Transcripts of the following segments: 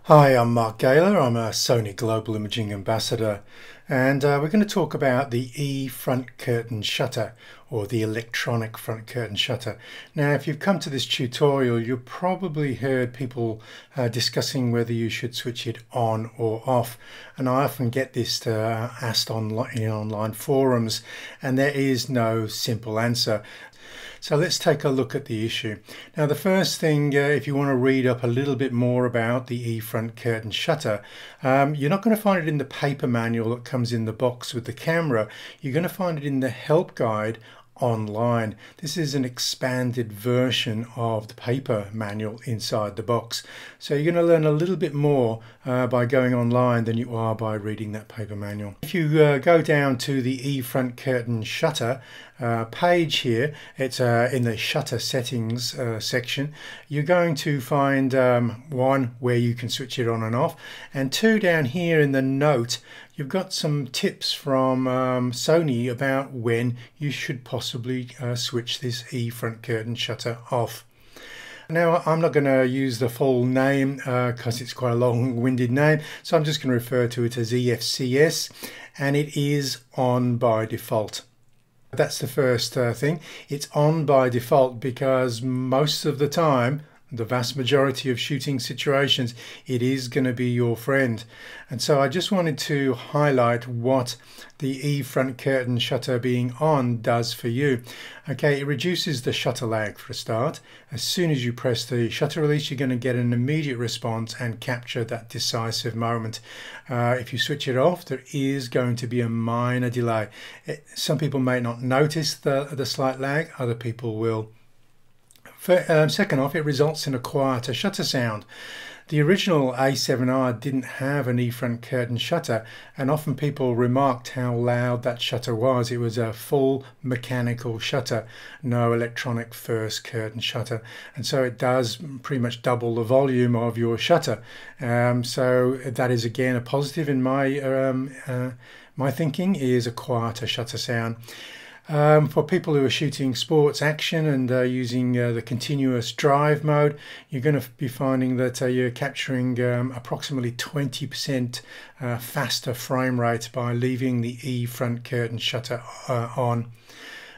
Hi, I'm Mark Gaylor. I'm a Sony Global Imaging Ambassador, and we're going to talk about the front curtain shutter, or the electronic front curtain shutter. Now, if you've come to this tutorial, you've probably heard people discussing whether you should switch it on or off, and I often get this asked in online forums, and there is no simple answer. So let's take a look at the issue. Now, the first thing, if you want to read up a little bit more about the front curtain shutter, you're not going to find it in the paper manual that comes in the box with the camera. You're going to find it in the help guide online. This is an expanded version of the paper manual inside the box. So you're going to learn a little bit more by going online than you are by reading that paper manual. If you go down to the front curtain shutter page here, it's in the shutter settings section. You're going to find one where you can switch it on and off, and two, down here in the note you've got some tips from Sony about when you should possibly switch this front curtain shutter off. Now, I'm not going to use the full name because it's quite a long-winded name, so I'm just going to refer to it as EFCS, and it is on by default. That's the first thing. It's on by default because most of the time, the vast majority of shooting situations, it is going to be your friend. And so I just wanted to highlight what the front curtain shutter being on does for you. Okay, it reduces the shutter lag for a start. As soon as you press the shutter release, you're going to get an immediate response and capture that decisive moment. If you switch it off, there is going to be a minor delay. Some people may not notice the slight lag, other people will. Second off, it results in a quieter shutter sound. The original A7R didn't have an front curtain shutter, and often people remarked how loud that shutter was. It was a full mechanical shutter, no electronic first curtain shutter, and so it does pretty much double the volume of your shutter. So that is again a positive in my thinking, is a quieter shutter sound. For people who are shooting sports action and using the continuous drive mode, you're going to be finding that you're capturing approximately 20% faster frame rate by leaving the front curtain shutter on.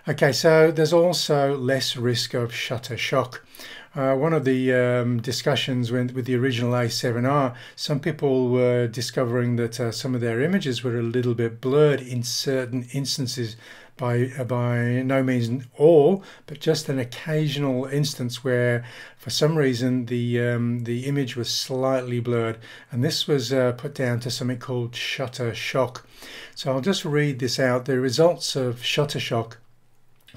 Okay, so there's also less risk of shutter shock. One of the discussions with the original A7R, some people were discovering that some of their images were a little bit blurred in certain instances. By no means all, but just an occasional instance where for some reason the image was slightly blurred, and this was put down to something called shutter shock. So I'll just read this out. The results of shutter shock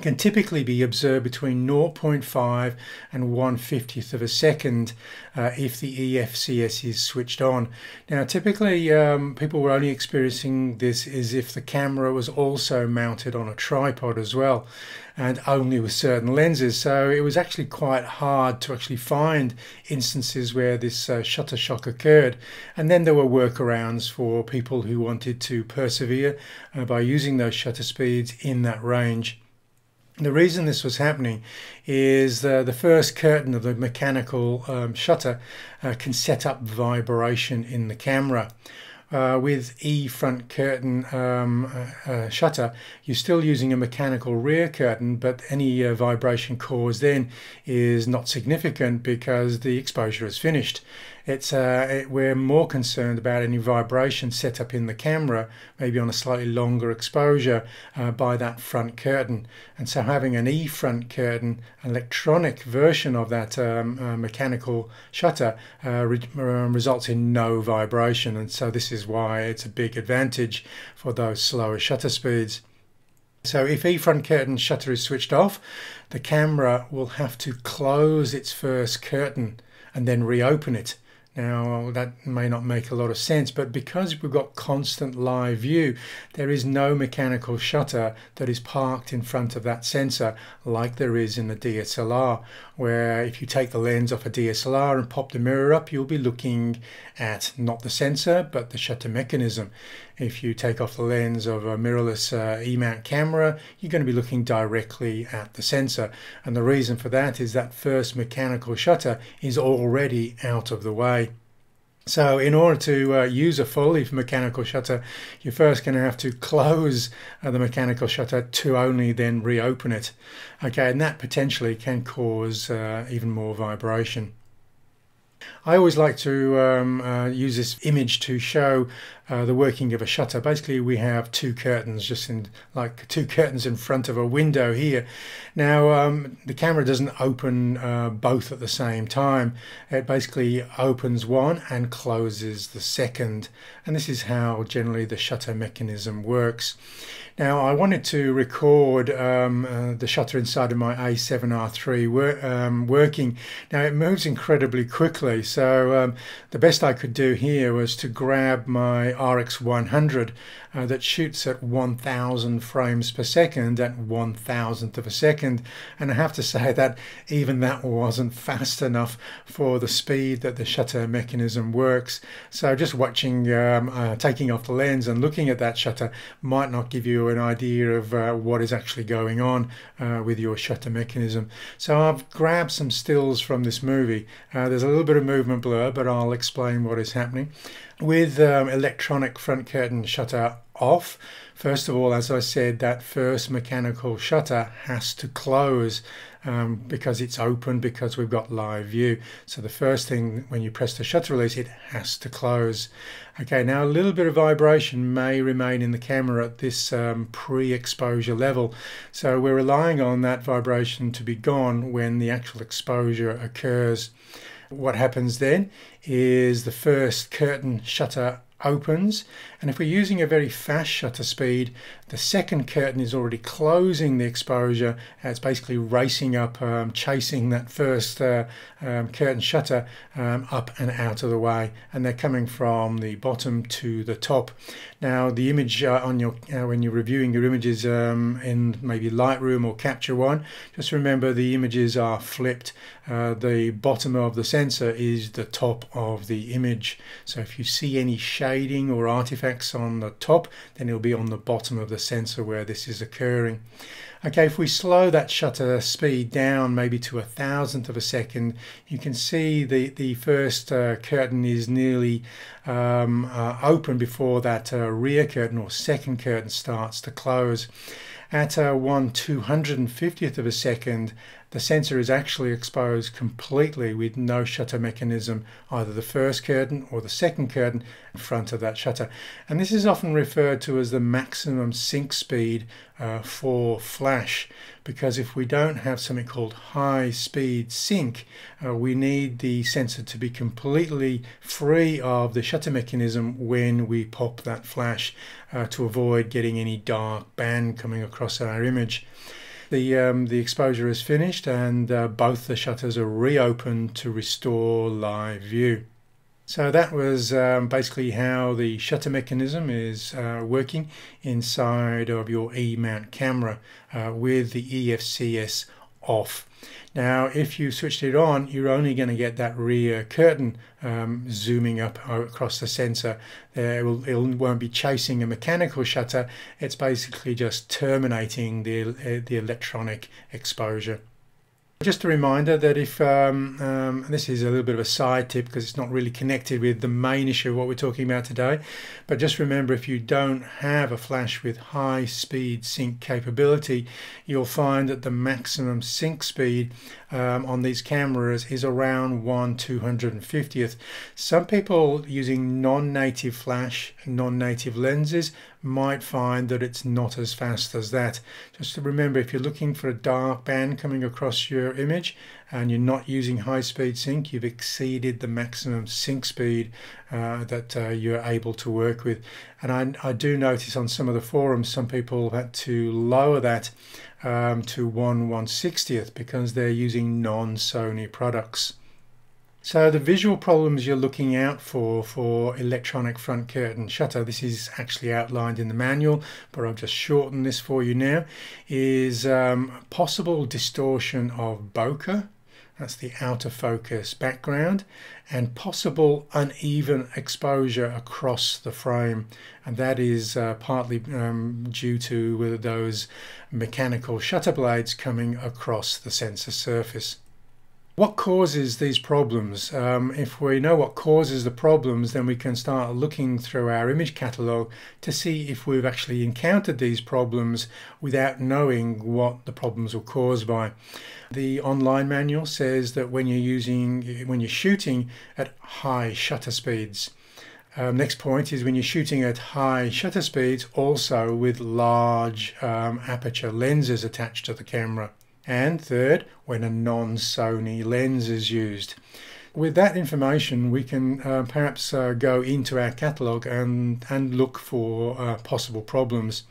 can typically be observed between 0.5 and 1/50th of a second if the EFCS is switched on. Now, typically people were only experiencing this as if the camera was also mounted on a tripod as well, and only with certain lenses. So it was actually quite hard to actually find instances where this shutter shock occurred. And then there were workarounds for people who wanted to persevere by using those shutter speeds in that range. The reason this was happening is the first curtain of the mechanical shutter can set up vibration in the camera. With front curtain shutter, you're still using a mechanical rear curtain, but any vibration caused then is not significant because the exposure is finished. We're more concerned about any vibration set up in the camera, maybe on a slightly longer exposure by that front curtain. And so having an front curtain, electronic version of that mechanical shutter results in no vibration, and so this is why it's a big advantage for those slower shutter speeds. So if front curtain shutter is switched off, the camera will have to close its first curtain and then reopen it. Now, that may not make a lot of sense, but because we've got constant live view, there is no mechanical shutter that is parked in front of that sensor like there is in the DSLR, where if you take the lens off a DSLR and pop the mirror up, you'll be looking at not the sensor, but the shutter mechanism. If you take off the lens of a mirrorless E-mount camera, you're going to be looking directly at the sensor. And the reason for that is that first mechanical shutter is already out of the way. So in order to use a fully mechanical shutter, you're first going to have to close the mechanical shutter to only then reopen it. Okay, and that potentially can cause even more vibration. I always like to use this image to show the working of a shutter. Basically, we have two curtains, just in like two curtains in front of a window here. Now, the camera doesn't open both at the same time. It basically opens one and closes the second. And this is how generally the shutter mechanism works. Now, I wanted to record the shutter inside of my A7R3 working. Now, it moves incredibly quickly, so the best I could do here was to grab my RX100 that shoots at 1000 frames per second at 1,000th of a second, and I have to say that even that wasn't fast enough for the speed that the shutter mechanism works. So just watching, taking off the lens and looking at that shutter might not give you an idea of what is actually going on with your shutter mechanism. So I've grabbed some stills from this movie. There's a little bit of movement blur, but I'll explain what is happening. With electronic front curtain shutter off, first of all, as I said, that first mechanical shutter has to close because it's open, because we've got live view. So the first thing when you press the shutter release, it has to close. Okay, now a little bit of vibration may remain in the camera at this pre-exposure level. So we're relying on that vibration to be gone when the actual exposure occurs. What happens then is the first curtain shutter opens, and if we're using a very fast shutter speed, the second curtain is already closing the exposure. It's basically racing up, chasing that first curtain shutter up and out of the way, and they're coming from the bottom to the top. Now the image on your when you're reviewing your images in maybe Lightroom or Capture One, just remember the images are flipped. The bottom of the sensor is the top of the image, so if you see any shading or artifacts on the top, then it'll be on the bottom of the sensor where this is occurring. Okay, if we slow that shutter speed down maybe to 1,000th of a second, you can see the first curtain is nearly open before that rear curtain or second curtain starts to close. At 1/250th of a second, the sensor is actually exposed completely with no shutter mechanism, either the first curtain or the second curtain in front of that shutter. And this is often referred to as the maximum sync speed for flash, because if we don't have something called high speed sync, we need the sensor to be completely free of the shutter mechanism when we pop that flash to avoid getting any dark band coming across our image. The exposure is finished, and both the shutters are reopened to restore live view. So that was basically how the shutter mechanism is working inside of your E-mount camera with the EFCS off. Now if you switched it on, you're only going to get that rear curtain zooming up across the sensor. It won't be chasing a mechanical shutter. It's basically just terminating the electronic exposure. Just a reminder that if, this is a little bit of a side tip because it's not really connected with the main issue of what we're talking about today, but just remember, if you don't have a flash with high speed sync capability, you'll find that the maximum sync speed on these cameras is around 1/250th. Some people using non-native flash, non-native lenses might find that it's not as fast as that. Just to remember, if you're looking for a dark band coming across your image and you're not using high speed sync, you've exceeded the maximum sync speed that you're able to work with. And I do notice on some of the forums some people have had to lower that to 1/160th because they're using non-Sony products. So the visual problems you're looking out for electronic front curtain shutter, this is actually outlined in the manual, but I've just shortened this for you now, is possible distortion of bokeh, that's the outer focus background, and possible uneven exposure across the frame, and that is partly due to those mechanical shutter blades coming across the sensor surface. What causes these problems? If we know what causes the problems, then we can start looking through our image catalog to see if we've actually encountered these problems without knowing what the problems were caused by. The online manual says that when you're shooting at high shutter speeds. Next point is when you're shooting at high shutter speeds, also with large aperture lenses attached to the camera. And third, when a non-Sony lens is used. With that information, we can perhaps go into our catalogue and look for possible problems.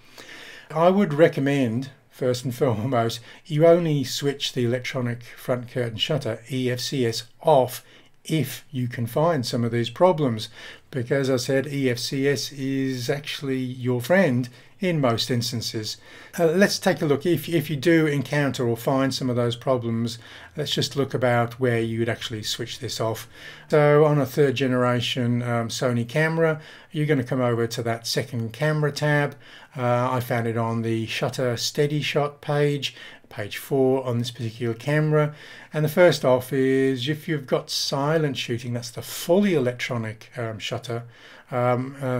I would recommend, first and foremost, you only switch the electronic front curtain shutter, EFCS, off if you can find some of these problems, because as I said, EFCS is actually your friend in most instances. Let's take a look. If you do encounter or find some of those problems, let's just look about where you would actually switch this off. So on a third generation Sony camera, you're going to come over to that second camera tab. I found it on the shutter steady shot page 4 on this particular camera. And the first off is if you've got silent shooting, that's the fully electronic shutter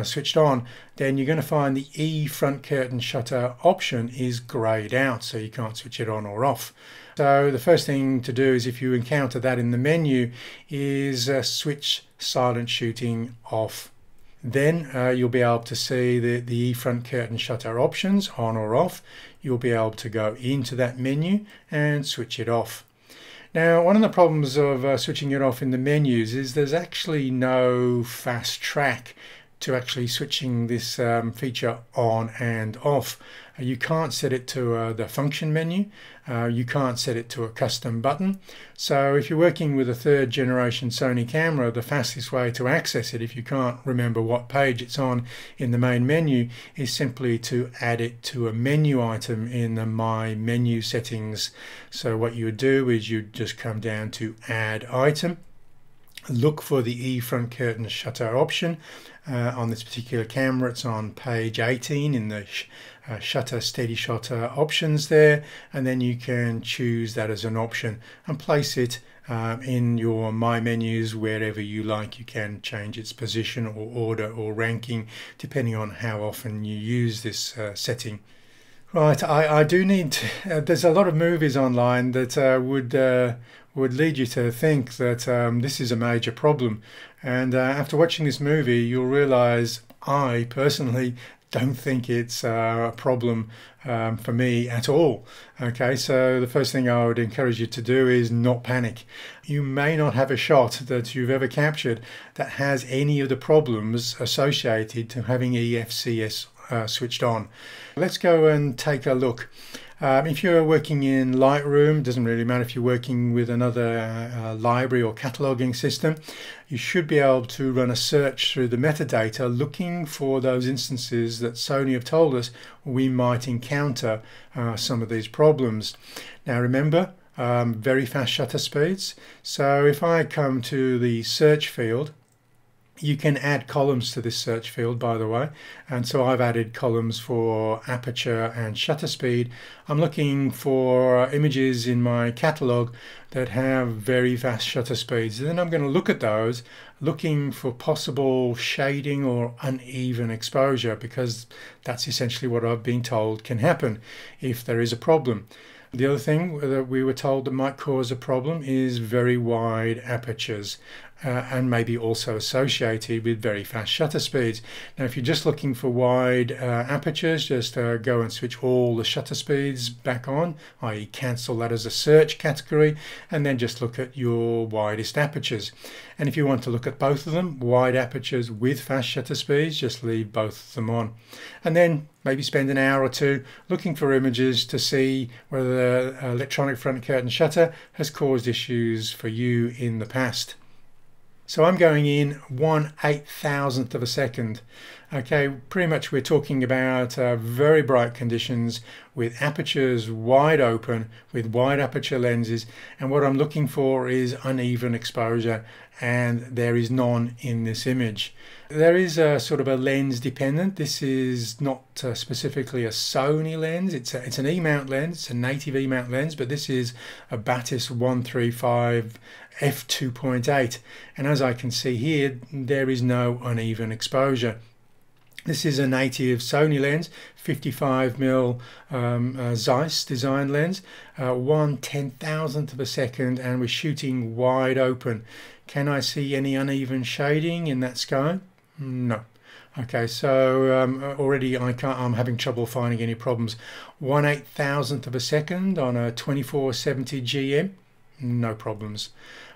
switched on, then you're going to find the E front curtain shutter option is grayed out, so you can't switch it on or off. So the first thing to do is, if you encounter that in the menu, is switch silent shooting off. Then you'll be able to see the E front curtain shutter options on or off. You'll be able to go into that menu and switch it off. Now, one of the problems of switching it off in the menus is there's actually no fast track to actually switching this feature on and off. You can't set it to the function menu. You can't set it to a custom button. So if you're working with a third generation Sony camera, the fastest way to access it, if you can't remember what page it's on in the main menu, is simply to add it to a menu item in the My Menu settings. So what you would do is you'd just come down to Add Item, look for the E front curtain shutter option. On this particular camera, it's on page 18 in the shutter steady shot options there, and then you can choose that as an option and place it in your My Menus wherever you like. You can change its position or order or ranking depending on how often you use this setting. Right, I do need to, there's a lot of movies online that would lead you to think that this is a major problem, and after watching this movie you'll realize I personally don't think it's a problem for me at all. Okay, so the first thing I would encourage you to do is not panic. You may not have a shot that you've ever captured that has any of the problems associated to having EFCS switched on. Let's go and take a look. If you're working in Lightroom, doesn't really matter if you're working with another library or cataloging system, you should be able to run a search through the metadata looking for those instances that Sony have told us we might encounter some of these problems. Now remember, very fast shutter speeds. So if I come to the search field, you can add columns to this search field, by the way, and so I've added columns for aperture and shutter speed. I'm looking for images in my catalog that have very fast shutter speeds, and then I'm going to look at those, looking for possible shading or uneven exposure, because that's essentially what I've been told can happen if there is a problem. The other thing that we were told that might cause a problem is very wide apertures, and maybe also associated with very fast shutter speeds. Now if you're just looking for wide apertures, just go and switch all the shutter speeds back on, i.e. cancel that as a search category, and then just look at your widest apertures. And if you want to look at both of them, wide apertures with fast shutter speeds, just leave both of them on. And then maybe spend an hour or two looking for images to see whether the electronic front curtain shutter has caused issues for you in the past. So I'm going in 1/8000th of a second. Okay, pretty much we're talking about very bright conditions with apertures wide open, with wide aperture lenses, and what I'm looking for is uneven exposure, and there is none in this image. There is a sort of a lens dependent. This is not specifically a Sony lens. It's an E-mount lens. It's a native E-mount lens, but this is a Batis 135 f2.8, and as I can see here, there is no uneven exposure. This is a native Sony lens, 55mm Zeiss design lens, 1/10,000th of a second, and we're shooting wide open. Can I see any uneven shading in that sky? No. Okay, so already I'm having trouble finding any problems. 1/8000th of a second on a 2470 GM, no problems.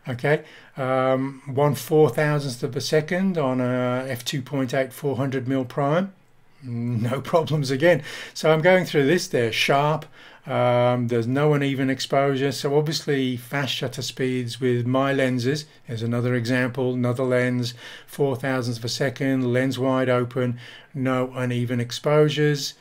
Okay, 1/4000th of a second on a f2.8 400mm prime, no problems again. So I'm going through this. They're sharp. There's no uneven exposure, so obviously fast shutter speeds with my lenses. Here's another example, another lens, 4,000ths of a second, lens wide open, no uneven exposures.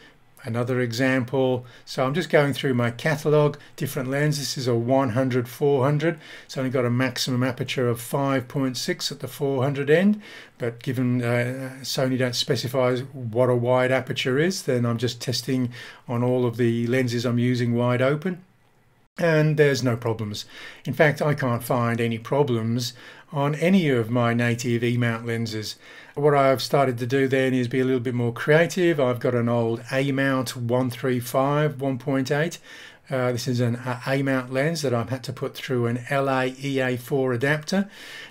Another example. So I'm just going through my catalog, different lenses. This is a 100-400. It's only got a maximum aperture of 5.6 at the 400 end, but given Sony don't specify what a wide aperture is, then I'm just testing on all of the lenses I'm using wide open, and there's no problems. In fact, I can't find any problems on any of my native E-mount lenses. What I've started to do then is be a little bit more creative. I've got an old A-mount 135 1.8. This is an A-mount lens that I've had to put through an LA-EA4 adapter.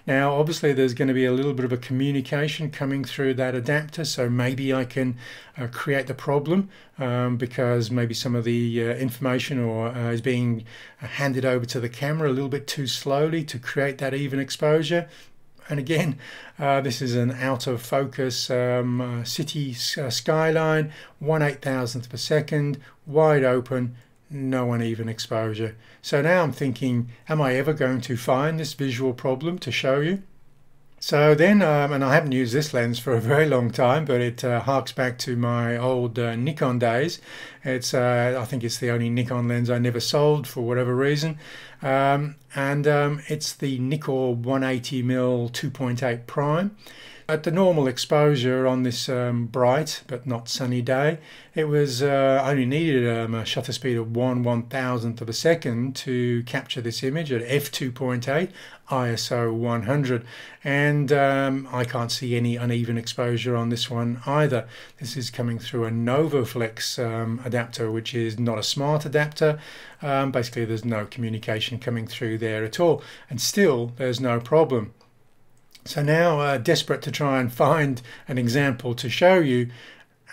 Now obviously there's going to be a little bit of a communication coming through that adapter, so maybe I can create the problem because maybe some of the information is being handed over to the camera a little bit too slowly to create that even exposure. And again, this is an out of focus city skyline, 1/8000th per second, wide open, no uneven exposure. So now I'm thinking, am I ever going to find this visual problem to show you? So then, and I haven't used this lens for a very long time, but it harks back to my old Nikon days. It's I think it's the only Nikon lens I never sold for whatever reason, it's the Nikkor 180mm 2.8 prime. At the normal exposure on this bright but not sunny day, it was only needed a shutter speed of 1/1000th of a second to capture this image at f2.8 ISO 100, and I can't see any uneven exposure on this one either. This is coming through a NovoFlex adapter, which is not a smart adapter. Basically there's no communication coming through there at all, and still there's no problem. So now, desperate to try and find an example to show you,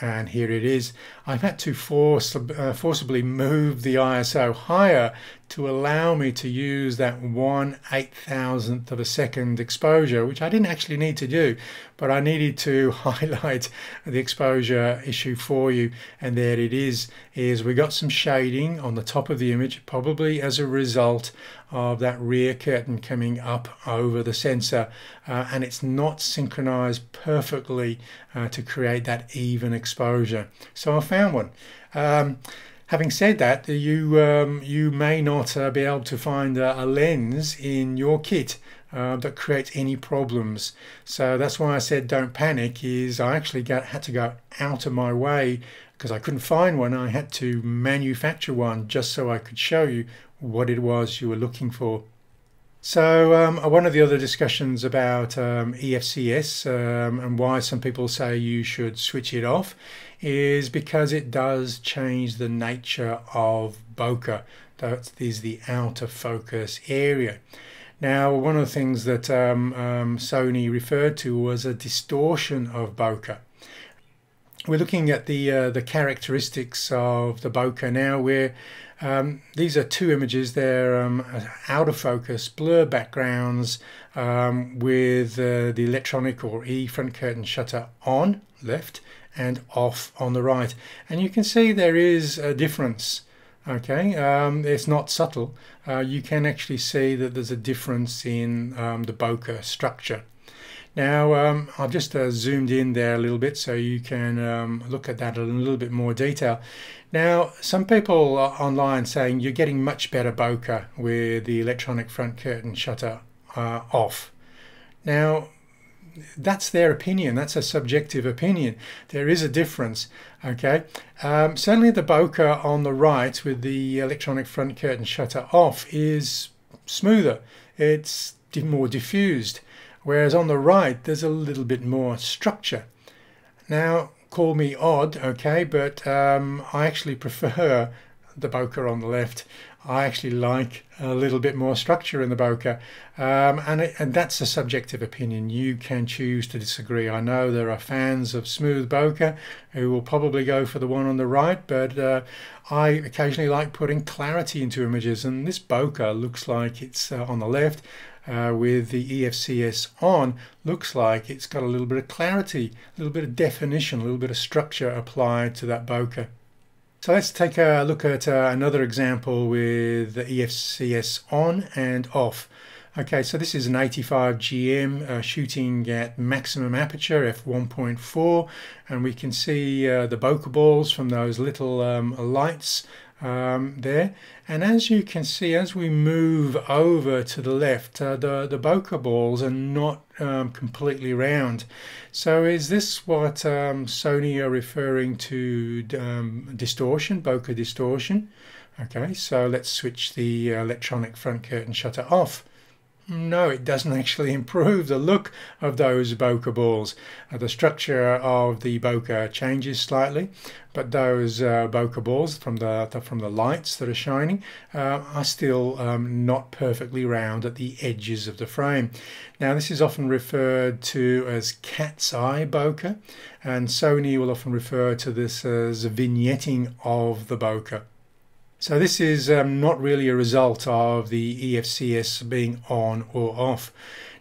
and here it is. I've had to forcibly move the ISO higher to allow me to use that 1/8000th of a second exposure, which I didn't actually need to do, but I needed to highlight the exposure issue for you. And there it is we got some shading on the top of the image, probably as a result of that rear curtain coming up over the sensor, and it's not synchronized perfectly to create that even exposure. So I found one. Having said that, you may not be able to find a lens in your kit that creates any problems. So that's why I said don't panic. I actually had to go out of my way because I couldn't find one. I had to manufacture one just so I could show you what it was you were looking for. So one of the other discussions about EFCS and why some people say you should switch it off is because it does change the nature of bokeh. That is the out of focus area. Now, one of the things that Sony referred to was a distortion of bokeh. We're looking at the characteristics of the bokeh now, where these are two images. They're out of focus, blur backgrounds with the electronic or E front curtain shutter on left and off on the right. And you can see there is a difference. Okay, it's not subtle. You can actually see that there's a difference in the bokeh structure. Now I've just zoomed in there a little bit so you can look at that in a little bit more detail. Now some people are online saying you're getting much better bokeh with the electronic front curtain shutter off. Now that's their opinion. That's a subjective opinion. There is a difference. Okay, certainly the bokeh on the right with the electronic front curtain shutter off is smoother. It's more diffused, whereas on the right there's a little bit more structure. Now call me odd, okay, but I actually prefer the bokeh on the left. I actually like a little bit more structure in the bokeh, and that's a subjective opinion. You can choose to disagree. I know there are fans of smooth bokeh who will probably go for the one on the right, but I occasionally like putting clarity into images, and this bokeh looks like it's on the left with the EFCS on, looks like it's got a little bit of clarity, a little bit of definition, a little bit of structure applied to that bokeh. So let's take a look at another example with the EFCS on and off. Okay, so this is an 85 GM shooting at maximum aperture f1.4, and we can see the bokeh balls from those little lights there. And as you can see, as we move over to the left, the bokeh balls are not completely round. So is this what Sony are referring to distortion, bokeh distortion? Okay, so let's switch the electronic front curtain shutter off. No, it doesn't actually improve the look of those bokeh balls. The structure of the bokeh changes slightly, but those bokeh balls from the lights that are shining are still not perfectly round at the edges of the frame. Now this is often referred to as cat's eye bokeh, and Sony will often refer to this as vignetting of the bokeh. So this is not really a result of the EFCS being on or off.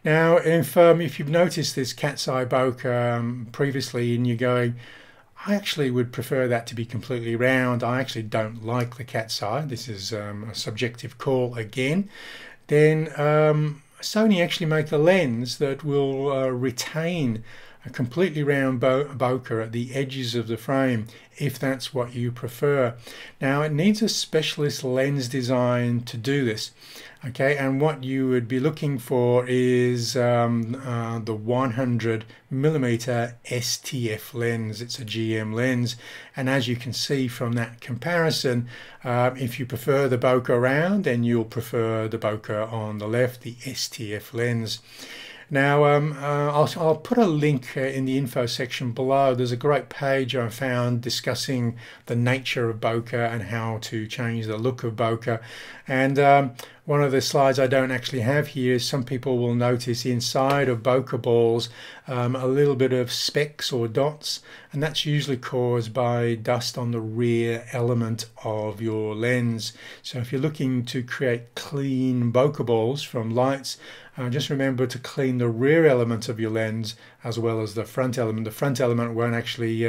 Now, if you've noticed this cat's eye bokeh previously and you're going, I actually would prefer that to be completely round, I actually don't like the cat's eye, this is a subjective call again, then Sony actually make a lens that will retain a completely round bokeh at the edges of the frame if that's what you prefer. Now it needs a specialist lens design to do this, okay, and what you would be looking for is the 100mm STF lens. It's a GM lens, and as you can see from that comparison, if you prefer the bokeh round, then you'll prefer the bokeh on the left, the STF lens. Now I'll put a link in the info section below. There's a great page I found discussing the nature of bokeh and how to change the look of bokeh. And one of the slides I don't actually have here is some people will notice inside of bokeh balls a little bit of specks or dots, and that's usually caused by dust on the rear element of your lens. So if you're looking to create clean bokeh balls from lights, just remember to clean the rear element of your lens as well as the front element. The front element won't actually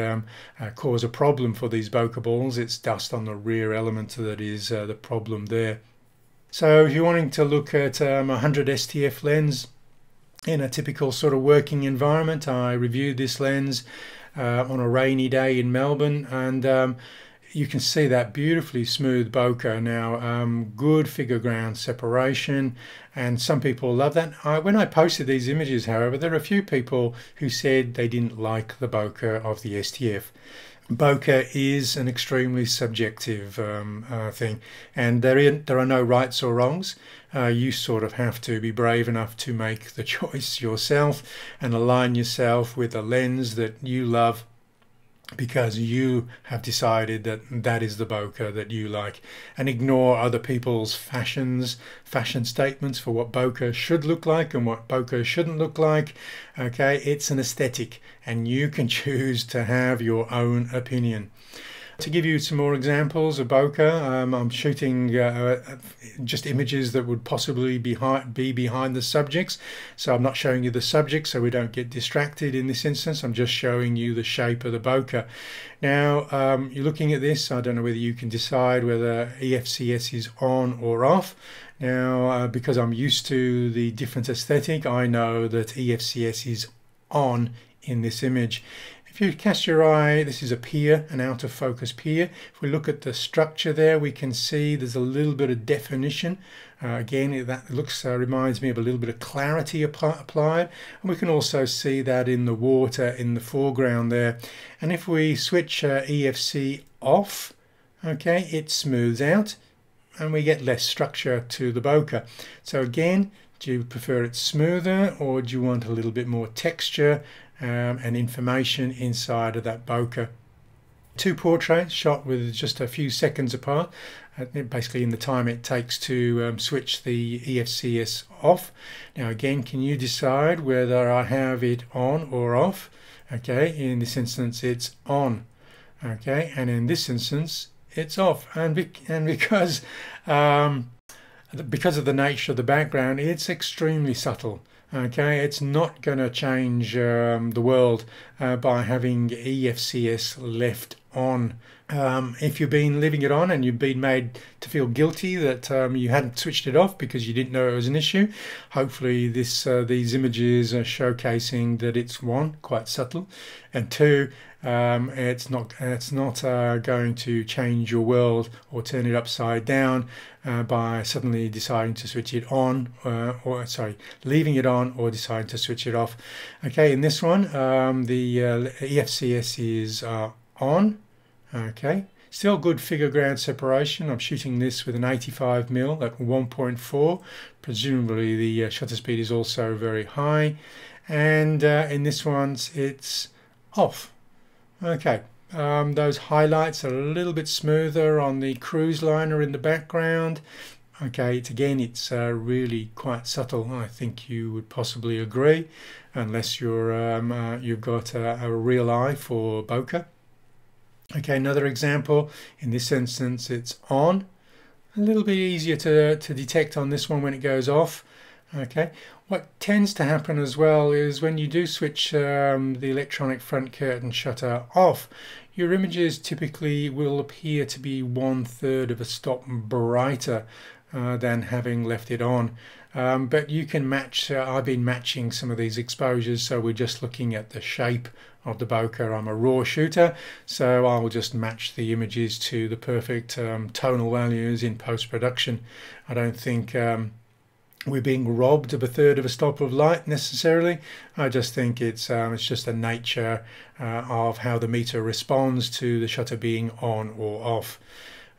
cause a problem for these bokeh balls. It's dust on the rear element that is the problem there. So if you're wanting to look at 100 STF lens in a typical sort of working environment, I reviewed this lens on a rainy day in Melbourne, and you can see that beautifully smooth bokeh now, good figure ground separation, and some people love that. When I posted these images, however, there are a few people who said they didn't like the bokeh of the STF. Bokeh is an extremely subjective thing, and there are no rights or wrongs. You sort of have to be brave enough to make the choice yourself and align yourself with a lens that you love, because you have decided that that is the bokeh that you like, and ignore other people's fashion statements for what bokeh should look like and what bokeh shouldn't look like. Okay, it's an aesthetic and you can choose to have your own opinion. To give you some more examples of bokeh, I'm shooting just images that would possibly be behind the subjects. So I'm not showing you the subject so we don't get distracted in this instance. I'm just showing you the shape of the bokeh. Now you're looking at this. I don't know whether you can decide whether EFCS is on or off. Now because I'm used to the different aesthetic, I know that EFCS is on in this image. If you cast your eye, this is a pier, an out of focus pier. If we look at the structure there, we can see there's a little bit of definition. Again, that looks reminds me of a little bit of clarity applied. And we can also see that in the water in the foreground there. And if we switch EFC off, okay, it smooths out and we get less structure to the bokeh. So again, do you prefer it smoother or do you want a little bit more texture and information inside of that bokeh? Two portraits shot with just a few seconds apart, basically in the time it takes to switch the EFCS off. Now again, can you decide whether I have it on or off? Okay, in this instance it's on, okay, and in this instance it's off, and because of the nature of the background, it's extremely subtle. Okay, it's not going to change the world by having EFCS left on. If you've been leaving it on and you've been made to feel guilty that you hadn't switched it off because you didn't know it was an issue, hopefully these images are showcasing that it's one, quite subtle, and two, it's not going to change your world or turn it upside down by suddenly deciding to switch it on, leaving it on or deciding to switch it off. Okay, in this one, the EFCS is on. Okay, still good figure ground separation. I'm shooting this with an 85mm at 1.4. Presumably the shutter speed is also very high, and in this one it's off. Okay, those highlights are a little bit smoother on the cruise liner in the background. Okay, it's really quite subtle. I think you would possibly agree, unless you've got a real eye for bokeh. Okay, another example. In this instance, it's on. A little bit easier to detect on this one when it goes off. Okay, what tends to happen as well is when you do switch the electronic front curtain shutter off, your images typically will appear to be 1/3 of a stop brighter than having left it on. But you can match, I've been matching some of these exposures, so we're just looking at the shape of the bokeh. I'm a raw shooter, so I will just match the images to the perfect tonal values in post-production. I don't think we're being robbed of 1/3 of a stop of light necessarily. I just think it's just the nature of how the meter responds to the shutter being on or off.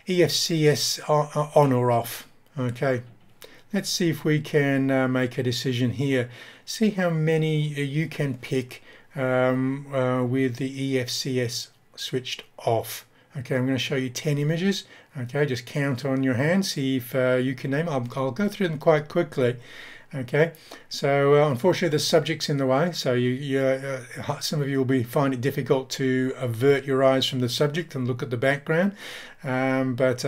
EFCS on or off. Okay, let's see if we can make a decision here. See how many you can pick with the EFCS switched off. Okay, I'm going to show you 10 images. Okay, just count on your hand, see if you can name. I'll go through them quite quickly. Okay, so unfortunately the subject's in the way, so some of you will find it difficult to avert your eyes from the subject and look at the background, but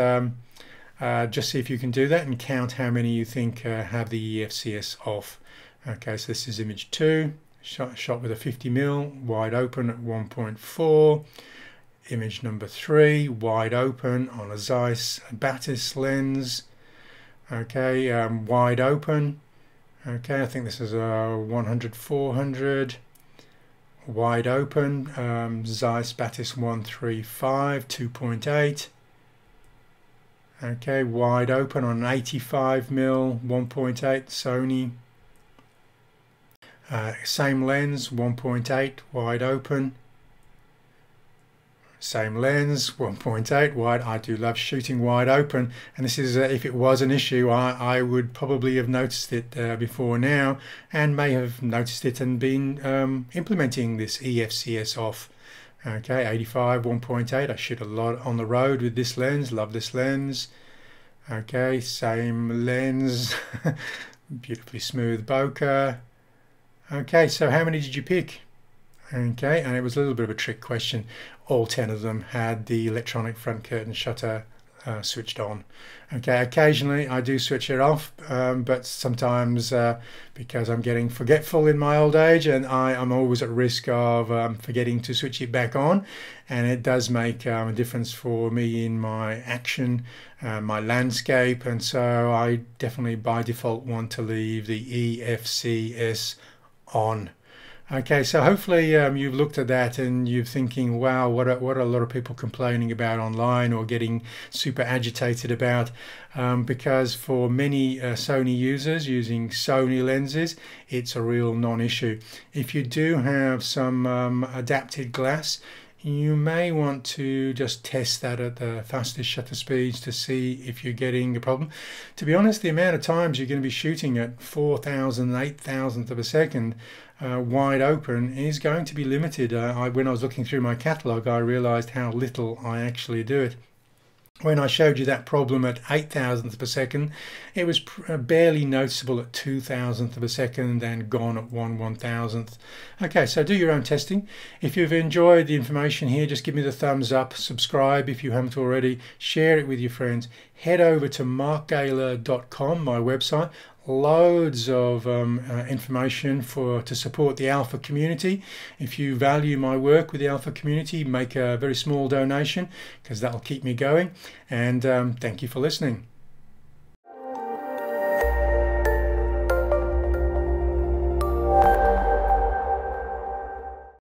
just see if you can do that and count how many you think have the EFCS off. Okay, so this is image 2, shot with a 50mm, wide open at 1.4. Image number 3, wide open on a Zeiss Batis lens. Okay, wide open. Okay, I think this is a 100-400. Wide open, Zeiss Batis 135, 2.8. Okay, wide open on an 85mm, 1.8 Sony. Same lens, 1.8, wide open. Same lens, 1.8 wide. I do love shooting wide open, and this is if it was an issue, I would probably have noticed it before now, and may have noticed it and been implementing this EFCS off. Okay, 85, 1.8. I shoot a lot on the road with this lens. Love this lens. Okay, same lens. Beautifully smooth bokeh. Okay, so how many did you pick? Okay, and it was a little bit of a trick question. All 10 of them had the electronic front curtain shutter switched on. Okay, occasionally I do switch it off, but sometimes because I'm getting forgetful in my old age, and I'm always at risk of forgetting to switch it back on, and it does make a difference for me in my action, my landscape, and so I definitely by default want to leave the EFCS on. Okay, so hopefully you've looked at that and you're thinking, wow, what are a lot of people complaining about online or getting super agitated about, because for many Sony users using Sony lenses, it's a real non-issue. If you do have some adapted glass, you may want to just test that at the fastest shutter speeds to see if you're getting a problem. To be honest, the amount of times you're going to be shooting at 4,000, 8,000th of a second wide open is going to be limited. When I was looking through my catalogue, I realized how little I actually do it. When I showed you that problem at 8,000th of a second, it was barely noticeable at 2,000th of a second and gone at 1/1000th. Okay, so do your own testing. If you've enjoyed the information here, just give me the thumbs up, subscribe if you haven't already, share it with your friends. Head over to markgaylor.com, my website. Loads of information to support the Alpha community. If you value my work with the Alpha community, make a very small donation because that'll keep me going. And thank you for listening.